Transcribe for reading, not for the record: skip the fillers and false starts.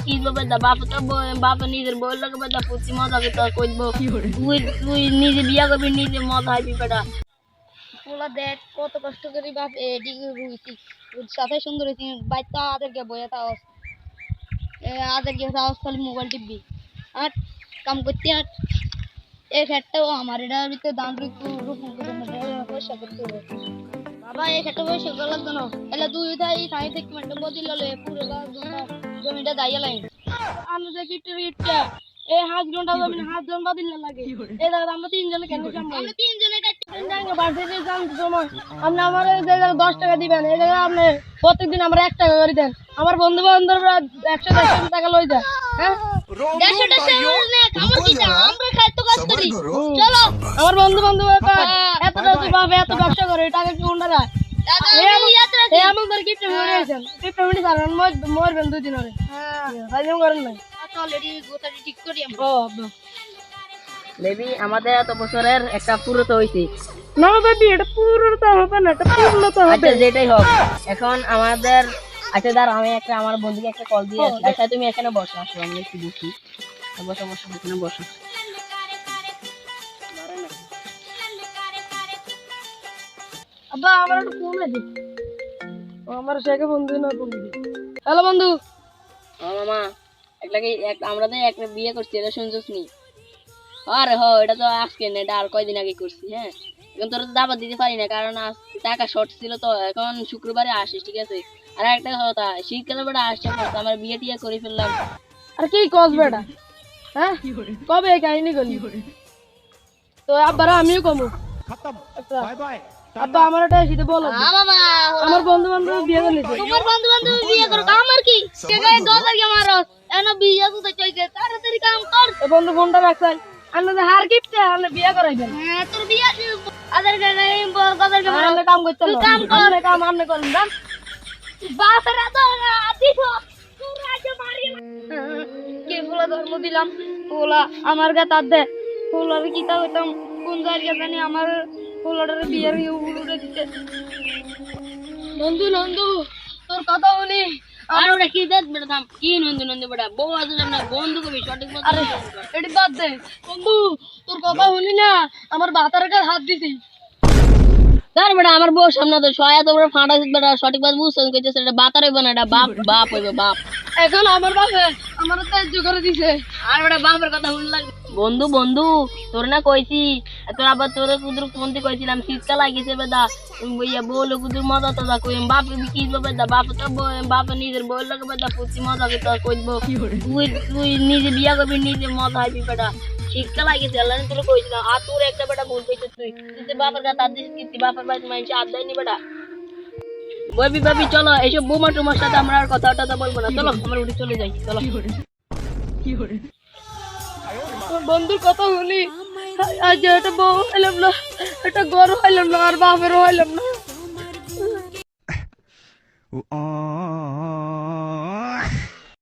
কি বলবে দা বাপ তো বাপ নিজের বউয়ের লগে বেটা পুতি মজা করতে কইবো তুই নিজে বিয়া করবি নিজে মজা হইবি বেটা পোলা দেখ কত কষ্ট করি বাপ এদিকে রুইছি সাথে সুন্দর হইছি বাইতা আদেরকে বইয়া তাও আদেরকে তাও খালি মোবাইল টিপবি আর কাম করতে আর এই খেটটাও আমার এটার ভিতরে দাম একটু রূপন করে পয়সা করতে হবে বাবা এই খেটটা পয়সা করা লাগতো না এলে তুই তাই খাই থেকে মানে বদিল লে পুরো জমিটা দাইয়া লাইন আমি যে কিটটা এই হাত ঘন্টা জমি হাত জন বাদিল লাগে এই দাদা আমরা তিনজনে কেন আমরা তিনজনে কাটতে বাড়িতে যান সময় আপনি আমার এই জায়গা 10 টাকা দিবেন এই জায়গা আপনি প্রত্যেকদিন আমরা 1 টাকা করে দেন আমার বন্ধু বান্ধবরা 100 টাকা লই যায় হ্যাঁ 150 টাকা আমার কি আমরা খাইতে কাজ করি চলো আমার বন্ধু বান্ধব এত এত ব্যবসা করে টাকা কি উন্ডা যায় এই আমাদের কিপটে মরেছেন কিপটে মরে সারান মরবেন দুই দিন ধরে হ্যাঁ ফাইজম করেন না চল এডি গোটাটি ঠিক করি আমরা লেবি আমাদের এত বছরের একটা পুরো তো হইছে না বেবি এটা পুরো তো হবে না এটা পুরো তো হবে যেটাই হোক এখন আমাদের আচ্ছা দাঁড়া আমি একটা আমার বন্ধুকে একটা কল দিয়ে আসি আচ্ছা তুমি এখানে বসো আসো আমি একটু বসি বসো বসো এখানে বসো আব্বা আমার একটু ফোন আছে আমার শেখে বন্ধু না বন্ধু হ্যালো বন্ধু ও মামা আমরা তো একটা বিয়ে করছি এটা শুনছস নি আরে হ এটা তো আজকে না এটা আর কয়দিন আগে করছি হ্যাঁ এখন তোর দাবাত দিতে পারি না কারণ টাকা শর্ট ছিল তো এখন শুক্রবারে আসিস ঠিক আছে আর একটা কথা শীতকালে বেটা আসছে আমার বিয়ে টিয়া করে ফেললাম আর কি কস বেটা হ্যাঁ কবে কাহিনী করলি তো আব্বারা আমিও কমু বাই বাই আব্বা আমার এটা শীতে বলো আমার বন্ধু বান্ধব বিয়ে করলি তোমার বন্ধু বান্ধব বিয়ে করো আমার কি কে গায়ে দল লাগে মারো এনা বিয়ে তো চাইছে তাড়াতাড়ি কাম কর বন্ধু ফোনটা রাখছাই আন্না হার গিফটে আন্না বিয়ে করাইবেন হ্যাঁ তোর বিয়ে আদার গায়ে গদার গায়ে আমরা কাম করতে কাম করে কাম আমনে করুন দাম বাপরা তো দিছো তোর আগে মারি কে ফুলা ধর্ম দিলাম ফুলা আমার গা তার দে ফুলার কি তা হইতাম কোন জায়গা জানি আমার ফুলাটার বিয়ের উড়ে দিতে নন্দু নন্দু তোর কথা বলি আর ওটা কি দেখ বেটা থাম কি নন্দু নন্দু বেটা বউ আছে না বন্ধু কবি সঠিক কথা আরে এটি বাদ দে বন্ধু তোর কথা শুনি না আমার বাতার কাছে হাত দিছি তার বেটা আমার বউ সামনে তো সয়া তোমরা ফাটাছিস বেটা সঠিক কথা বুঝছস কইতেছ এটা বাতার হইব না এটা বাপ বাপ হইবে বাপ এখন আমার বাপে আমার তেজ করে দিছে আর বেটা বাপের কথা শুন লাগে বন্ধু বন্ধু তোর না কইছি তোর আবার তোর কুদুর ফোনতে কইছিলাম শীতকাল লাগিছে বেদা বইয়া বলে কুদুর মজা তো দা কই বাপ কি বলবে দা বাপ তো বাপ নিজের বউয়ের লগে বেদা পুতি মজা করতে কইবো তুই নিজে বিয়া করবি নিজে মজা হইবি বেটা শীতকাল লাগিছে আল্লাহ তোর কইছিলাম আর তোর একটা বেটা ভুল কইছিস তুই বাপের কথা তার দিস কি বাপের বাড়ি মাইছে আর দেয়নি বেটা বইবি বাবি চলো এইসব বোমা টুমার সাথে আমরা আর কথা বলবো না চলো আমরা উঠে চলে যাই চলো কি করে বন্ধুর কথা শুনি আজ এটা বউ হইলাম না এটা গরু হইলাম না আর বাপেরও হইলাম না